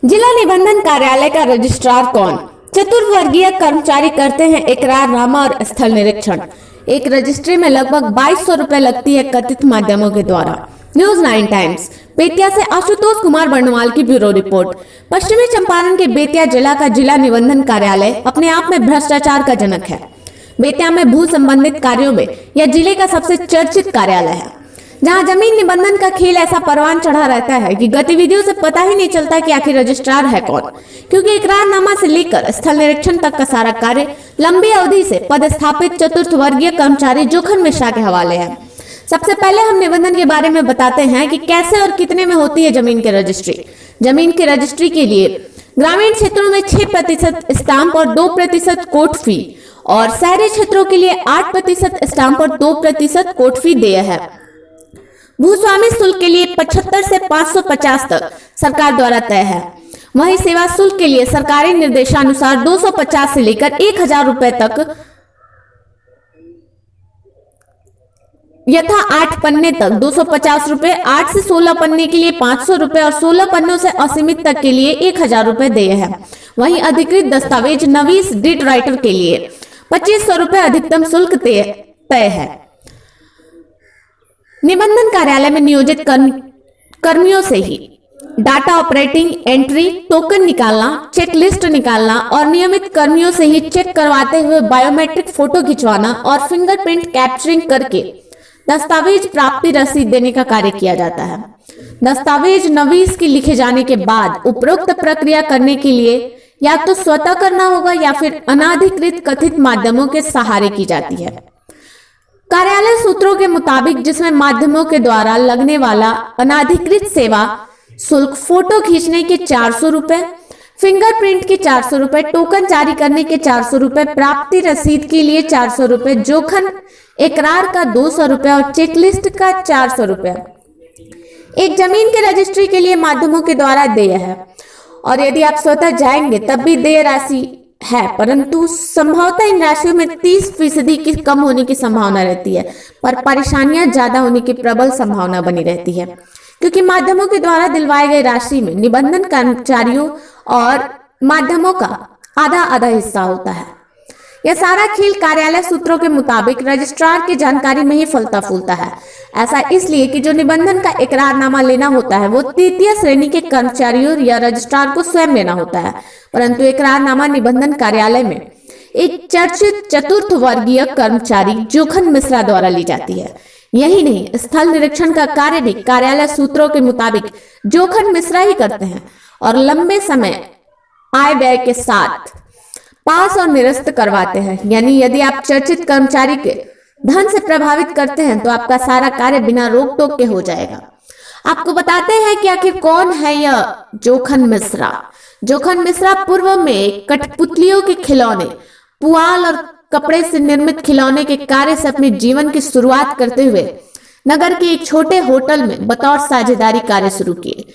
जिला निबंधन कार्यालय का रजिस्ट्रार कौन? चतुर्वर्गीय कर्मचारी करते हैं इकरारनामा और स्थल निरीक्षण। एक रजिस्ट्री में लगभग 2200 रुपए लगती है कथित माध्यमों के द्वारा। न्यूज 9 टाइम्स बेतिया से आशुतोष कुमार बर्णवाल की ब्यूरो रिपोर्ट। पश्चिमी चंपारण के बेतिया जिला का जिला निबंधन कार्यालय अपने आप में भ्रष्टाचार का जनक है। बेतिया में भू संबंधित कार्यों में यह जिले का सबसे चर्चित कार्यालय है, जहां जमीन निबंधन का खेल ऐसा परवान चढ़ा रहता है कि गतिविधियों से पता ही नहीं चलता कि आखिर रजिस्ट्रार है कौन, क्योंकि इकरारनामा से लेकर स्थल निरीक्षण तक का सारा कार्य लंबी अवधि से पदस्थापित चतुर्थ वर्गीय कर्मचारी जोखन मिश्रा के हवाले है। सबसे पहले हम निबंधन के बारे में बताते हैं कि कैसे और कितने में होती है जमीन की रजिस्ट्री। जमीन की रजिस्ट्री के लिए ग्रामीण क्षेत्रों में 6% स्टाम्प और 2% कोर्ट फी, और शहरी क्षेत्रों के लिए 8% स्टाम्प और 2% कोर्ट फी देय है। भूस्वामी शुल्क के लिए 75 से 550 तक सरकार द्वारा तय है। वहीं सेवा शुल्क के लिए सरकारी निर्देशानुसार 250 से लेकर 1000 रुपए तक यथा 8 पन्ने तक 250 रुपए, 8 से 16 पन्ने के लिए 500 रुपए और 16 पन्नों से असीमित तक के लिए 1000 रुपए देय है। वहीं अधिकृत दस्तावेज नवीस डीड राइटर के लिए 2500 रुपए अधिकतम शुल्क तय है। निबंधन कार्यालय में नियोजित कर्मियों से ही डाटा ऑपरेटिंग, एंट्री, टोकन निकालना, चेक लिस्ट निकालना और नियमित कर्मियों से ही चेक करवाते हुए बायोमेट्रिक फोटो खिंचवाना और फिंगरप्रिंट कैप्चरिंग करके दस्तावेज प्राप्ति रसीद देने का कार्य किया जाता है। दस्तावेज नवीस की लिखे जाने के बाद उपरोक्त प्रक्रिया करने के लिए या तो स्वतः करना होगा या फिर अनाधिकृत कथित माध्यमों के सहारे की जाती है। कार्यालय सूत्रों के मुताबिक जिसमें माध्यमों के द्वारा लगने वाला अनाधिकृत सेवा शुल्क फोटो खींचने के 400 रुपए, फिंगरप्रिंट के 400 रुपए, टोकन जारी करने के 400 रुपए, प्राप्ति रसीद के लिए 400 रुपए, जोखन इकरार का 200 रुपए और चेकलिस्ट का 400 रुपए एक जमीन के रजिस्ट्री के लिए माध्यमों के द्वारा देय है। और यदि आप स्वतः जाएंगे तब भी देय राशि है, परंतु संभवतः इन राशियों में 30% की कम होने की संभावना रहती है, पर परेशानियां ज्यादा होने की प्रबल संभावना बनी रहती है, क्योंकि माध्यमों के द्वारा दिलवाए गए राशि में निबंधन कर्मचारियों और माध्यमों का आधा आधा हिस्सा होता है। यह सारा खेल कार्यालय सूत्रों के मुताबिक रजिस्ट्रार की जानकारी में ही फलता फूलता है। ऐसा इसलिए कि जो निबंधन का इकरारनामा लेना होता है वो तृतीय श्रेणी के कर्मचारियों या रजिस्ट्रार को स्वयं लेना होता है, परंतु इकरारनामा निबंधन कार्यालय में एक चर्चित चतुर्थ वर्गीय कर्मचारी जोखन मिश्रा द्वारा ली जाती है। यही नहीं, स्थल निरीक्षण का कार्य भी कार्यालय सूत्रों के मुताबिक जोखन मिश्रा ही करते हैं और लंबे समय आय व्यय के साथ पास और निरस्त करवाते हैं। यानी यदि आप चर्चित कर्मचारी के धन से प्रभावित करते हैं तो आपका सारा कार्य बिना रोक टोक के हो जाएगा। आपको बताते हैं कि आखिर कौन है यह जोखन मिश्रा। जोखन मिश्रा पूर्व में कठपुतलियों के खिलौने, पुआल और कपड़े से निर्मित खिलौने के कार्य से अपने जीवन की शुरुआत करते हुए नगर के एक छोटे होटल में बतौर साझेदारी कार्य शुरू किए।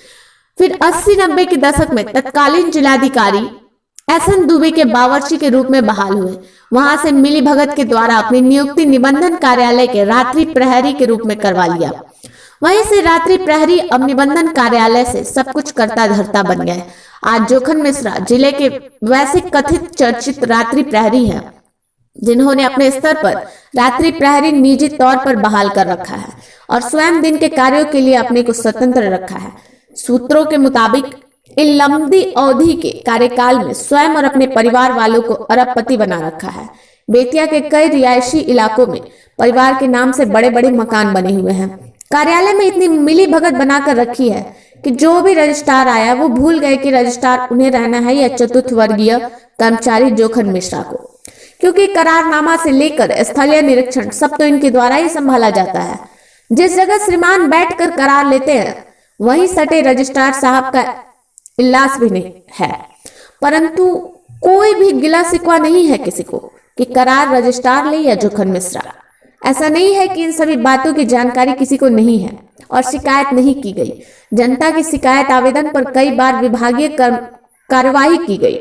फिर 80-90 के दशक में तत्कालीन जिलाधिकारी एसएन दुबे के बावर्ची के रूप में बहाल हुए। वहां से मिली भगत के द्वारा अपनी नियुक्ति निबंधन कार्यालय के रात्रि प्रहरी के रूप में करवा लिया। वहीं से रात्रि प्रहरी अब निबंधन कार्यालय से सब कुछ करता धरता बन गए। आज जोखन मिश्रा जिले के वैसे कथित चर्चित रात्रि प्रहरी हैं, जिन्होंने अपने स्तर पर रात्रि प्रहरी निजी तौर पर बहाल कर रखा है और स्वयं दिन के कार्यों के लिए अपने को स्वतंत्र रखा है। सूत्रों के मुताबिक इन लंबी अवधि के कार्यकाल में स्वयं और अपने परिवार वालों को अरबपति बना रखा है। बेतिया के कई रिहायशी इलाकों में परिवार के नाम से बड़े बड़े मकान बने हुए हैं। कार्यालय में इतनी मिली भगत बनाकर रखी है कि जो भी रजिस्ट्रार आया वो भूल गए कि रजिस्ट्रार उन्हें रहना है या चतुर्थ वर्गीय कर्मचारी जोखन मिश्रा को, क्योंकि करारनामा से लेकर स्थलीय निरीक्षण सब तो इनके द्वारा ही संभाला जाता है। जिस जगह श्रीमान बैठकर करार लेते हैं वहीं सटे रजिस्ट्रार साहब का इलाज भी नहीं है, परंतु कोई भी गिला शिकवा नहीं है किसी को कि करार रजिस्ट्रार ले या जोखन मिश्रा। ऐसा नहीं है कि इन सभी बातों की जानकारी किसी को नहीं है और शिकायत नहीं की गई। जनता की शिकायत आवेदन पर कई बार विभागीय कार्यवाही की गई,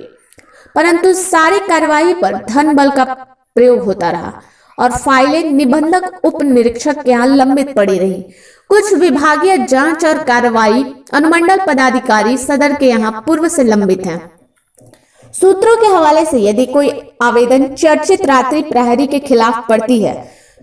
परंतु सारी कार्यवाही पर धन बल का प्रयोग होता रहा और फाइलें निबंधक उप निरीक्षक के यहाँ लंबित पड़ी रही। कुछ विभागीय जांच और कार्रवाई अनुमंडल पदाधिकारी सदर के यहाँ पूर्व से लंबित हैं। सूत्रों के हवाले से यदि कोई आवेदन चर्चित रात्रि प्रहरी के खिलाफ पड़ती है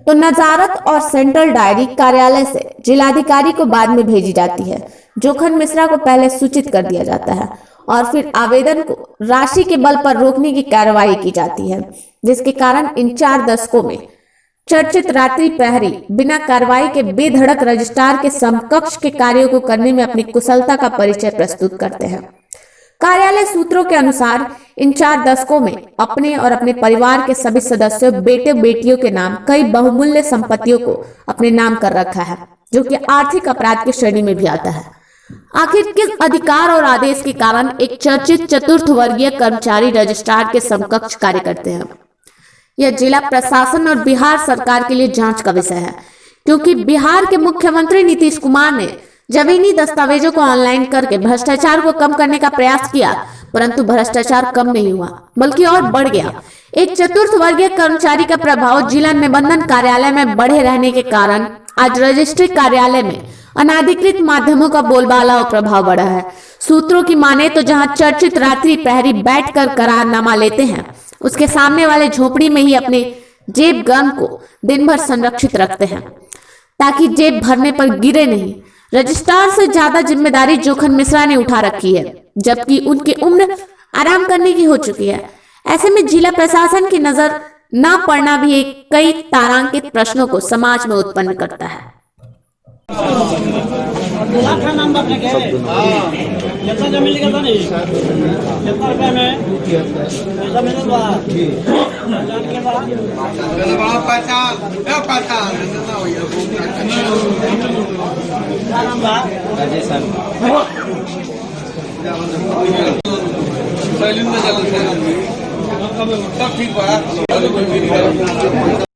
तो नजारत और सेंट्रल डायरी कार्यालय से जिलाधिकारी को बाद में भेजी जाती है। जोखन मिश्रा को पहले सूचित कर दिया जाता है और फिर आवेदन को राशि के बल पर रोकने की कार्रवाई की जाती है, जिसके कारण इन 4 दशकों में चर्चित रात्रि प्रहरी बिना कार्रवाई के बेधड़क रजिस्ट्रार के समकक्ष के कार्यों को करने में अपनी कुशलता का परिचय प्रस्तुत करते हैं। कार्यालय सूत्रों के अनुसार इन 4 दशकों में अपने और अपने परिवार के सभी सदस्यों, बेटे बेटियों के नाम कई बहुमूल्य संपत्तियों को अपने नाम कर रखा है, जो कि आर्थिक अपराध की श्रेणी में भी आता है। आखिर किस अधिकार और आदेश के कारण एक चर्चित चतुर्थ वर्गीय कर्मचारी रजिस्ट्रार के समकक्ष कार्य करते हैं? यह जिला प्रशासन और बिहार सरकार के लिए जांच का विषय है, क्योंकि बिहार के मुख्यमंत्री नीतीश कुमार ने जमीनी दस्तावेजों को ऑनलाइन करके भ्रष्टाचार को कम करने का प्रयास किया, परंतु भ्रष्टाचार कम नहीं हुआ बल्कि और बढ़ गया। एक चतुर्थ वर्गीय कर्मचारी का प्रभाव जिला निबंधन कार्यालय में बढ़े रहने के कारण आज रजिस्ट्री कार्यालय में अनाधिकृत माध्यमों का बोलबाला और प्रभाव बढ़ा है। सूत्रों की माने तो जहां चर्चित रात्रि प्रहरी बैठकर करारनामा लेते हैं, उसके सामने वाले झोपड़ी में ही अपने जेब गन को दिन भर संरक्षित रखते हैं ताकि जेब भरने पर गिरे नहीं। रजिस्ट्रार से ज्यादा जिम्मेदारी जोखन मिश्रा ने उठा रखी है, जबकि उनकी उम्र आराम करने की हो चुकी है। ऐसे में जिला प्रशासन की नजर न पड़ना भी एक कई तारांकित प्रश्नों को समाज में उत्पन्न करता है। कितना जमीन लिखा था नहीं, कितना रुपए में पैसा मिला जान के बाद क्या नाम था? सब ठीक बा।